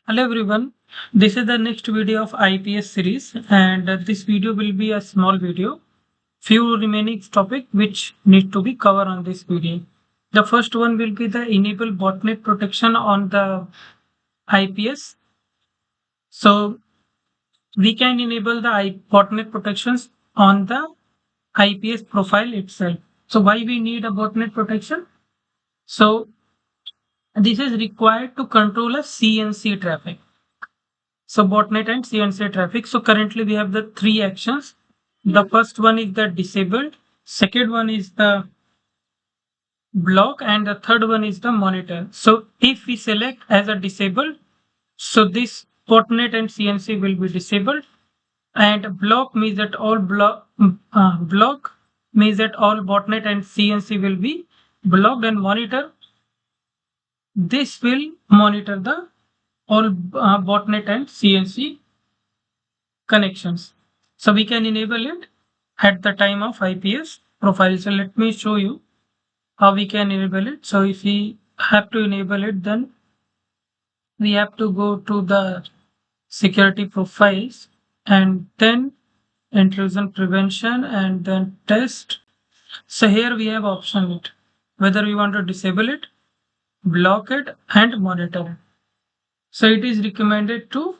Hello everyone, this is the next video of IPS series and this video will be a small video. Few remaining topic which need to be covered on this video. The first one will be the enable botnet protection on the IPS. So we can enable the botnet protections on the IPS profile itself. So why we need a botnet protection? So this is required to control a CNC traffic. So botnet and CNC traffic. So currently we have the three actions. The first one is the disabled, second one is the block, and the third one is the monitor. So if we select as a disabled, so this botnet and CNC will be disabled, and block means that all block means that all botnet and CNC will be blocked, and monitor, this will monitor the all botnet and CNC connections. So we can enable it at the time of IPS profile. So let me show you how we can enable it. So if we have to enable it, then we have to go to the security profiles and then intrusion prevention and then test. So here we have option it, whether we want to disable it, block it and monitor it. So it is recommended to,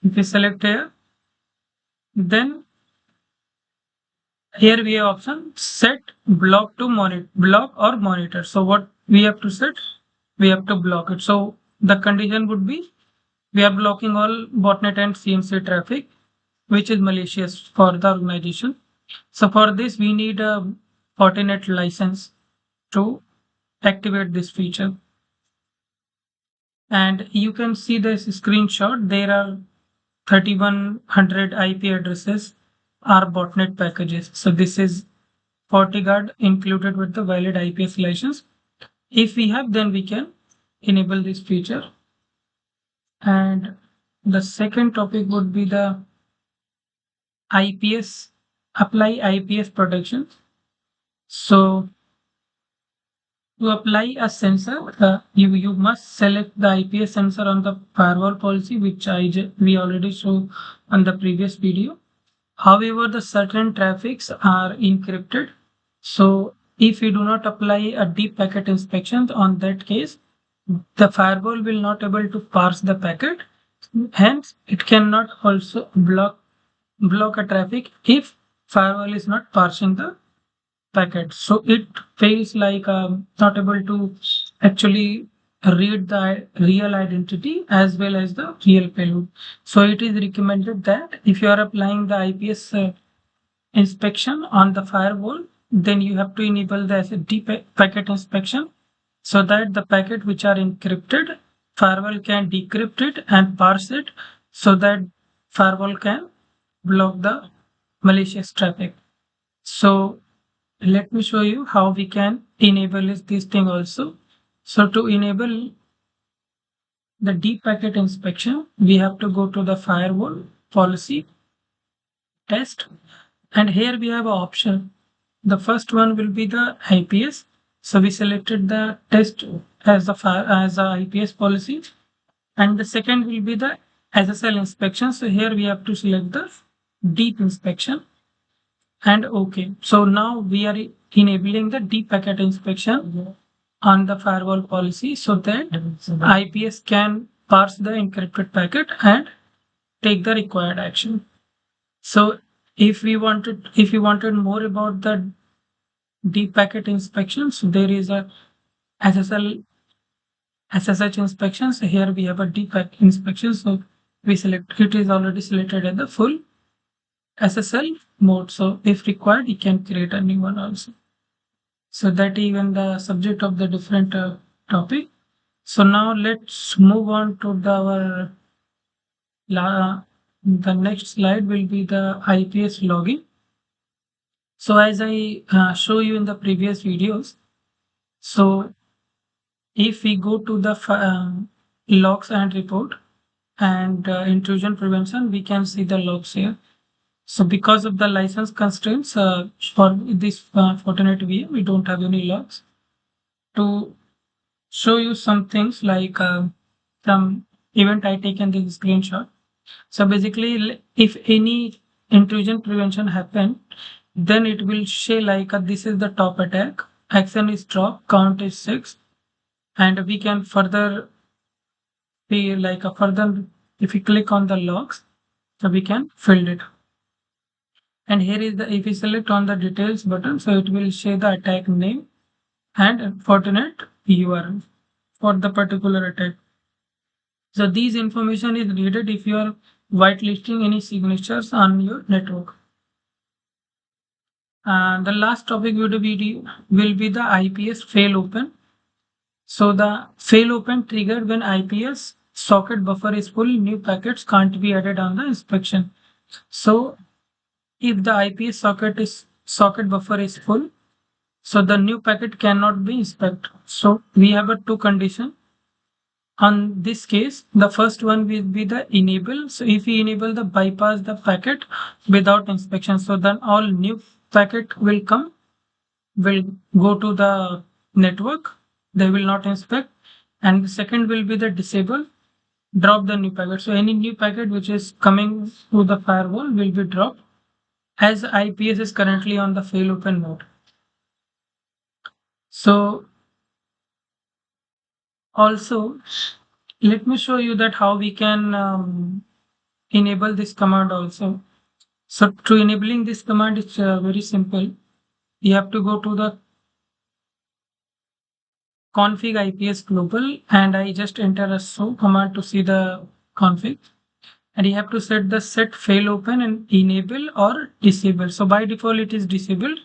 if we select here, then here we have option set block to monitor, block or monitor. So what we have to set, we have to block it. So the condition would be we are blocking all botnet and CNC traffic which is malicious for the organization. So for this we need a Fortinet license to activate this feature. And you can see this screenshot. There are 3100 IP addresses are botnet packages. So this is FortiGuard included with the valid IPS license. If we have, then we can enable this feature. And the second topic would be the IPS, apply IPS protection. So to apply a sensor, you must select the IPS sensor on the firewall policy, which we already showed on the previous video. However, the certain traffics are encrypted. So if you do not apply a deep packet inspection on that case, the firewall will not able to parse the packet. Hence, it cannot also block a traffic if firewall is not parsing the packet. So it feels like not able to actually read the real identity as well as the real payload. So it is recommended that if you are applying the IPS inspection on the firewall, then you have to enable the SSD packet inspection so that the packet which are encrypted, firewall can decrypt it and parse it so that firewall can block the malicious traffic. So let me show you how we can enable this thing also. So to enable the deep packet inspection, we have to go to the firewall policy test, and here we have an option. The first one will be the IPS. So we selected the test as the IPS policy, and the second will be the SSL inspection. So here we have to select the deep inspection and OK. So now we are enabling the deep packet inspection on the firewall policy so that IPS can parse the encrypted packet and take the required action. So if you wanted more about the deep packet inspections, there is a SSH inspection. So here we have a deep packet inspection. So we select, it is already selected at the full SSL mode. So if required, you can create a new one also. So that even the subject of the different topic. So now let's move on to the next slide will be the IPS logging. So as I show you in the previous videos, so if we go to the logs and report and intrusion prevention, we can see the logs here. So because of the license constraints for this Fortinet VM, we don't have any logs. To show you some things like some event I taken this screenshot. So basically, if any intrusion prevention happened, then it will show like this is the top attack, action is drop, count is 6, and we can further be like a further, if we click on the logs, so we can fill it. And here is the, if we select on the details button, so it will show the attack name and fortinet URL for the particular attack. So these information is needed if you are whitelisting any signatures on your network. The last topic will be the IPS fail open. So the fail open triggered when IPS socket buffer is full, new packets can't be added on the inspection. So if the IPS socket buffer is full, so the new packet cannot be inspected. So we have a two condition. On this case, the first one will be the enable. So if we enable the bypass the packet without inspection, so then all new packet will go to the network. They will not inspect. And the second will be the disable, drop the new packet. So any new packet which is coming to the firewall will be dropped as IPS is currently on the fail open mode. So also, let me show you that how we can enable this command also. So to enabling this command is very simple. You have to go to the config IPS global, and I just enter a so command to see the config. And you have to set the set fail open and enable or disable. So by default it is disabled.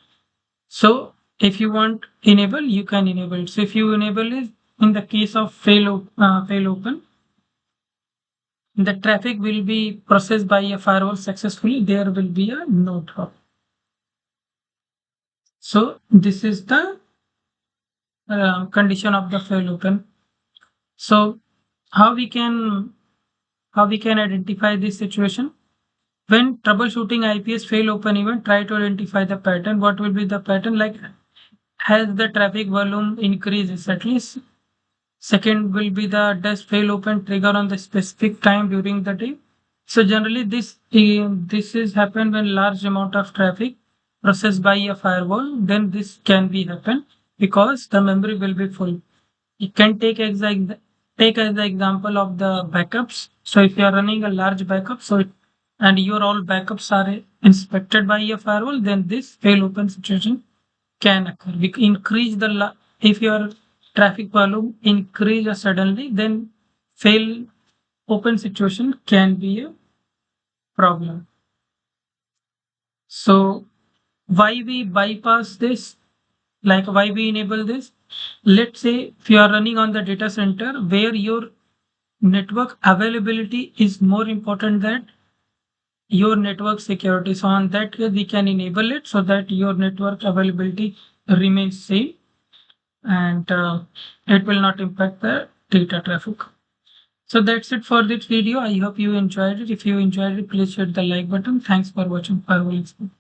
So if you want enable, you can enable it. So if you enable it, in the case of fail open, the traffic will be processed by a firewall successfully. There will be a no drop. So this is the condition of the fail open. So how we can identify this situation? When troubleshooting IPS fail open event, try to identify the pattern. What will be the pattern? Like, has the traffic volume increases at least? Second will be the does fail open trigger on the specific time during the day? So generally this is happen when large amount of traffic processed by a firewall, then this can be happen because the memory will be full. You can take as the example of the backups. So if you are running a large backup, and your all backups are inspected by a firewall, then this fail open situation can occur. We increase if your traffic volume increases suddenly, then fail open situation can be a problem. So why we bypass this? Like why we enable this? Let's say if you are running on the data center where your network availability is more important than your network security. So on that way we can enable it so that your network availability remains same, and it will not impact the data traffic. So that's it for this video. I hope you enjoyed it. If you enjoyed it, please hit the like button. Thanks for watching Firewall Expert.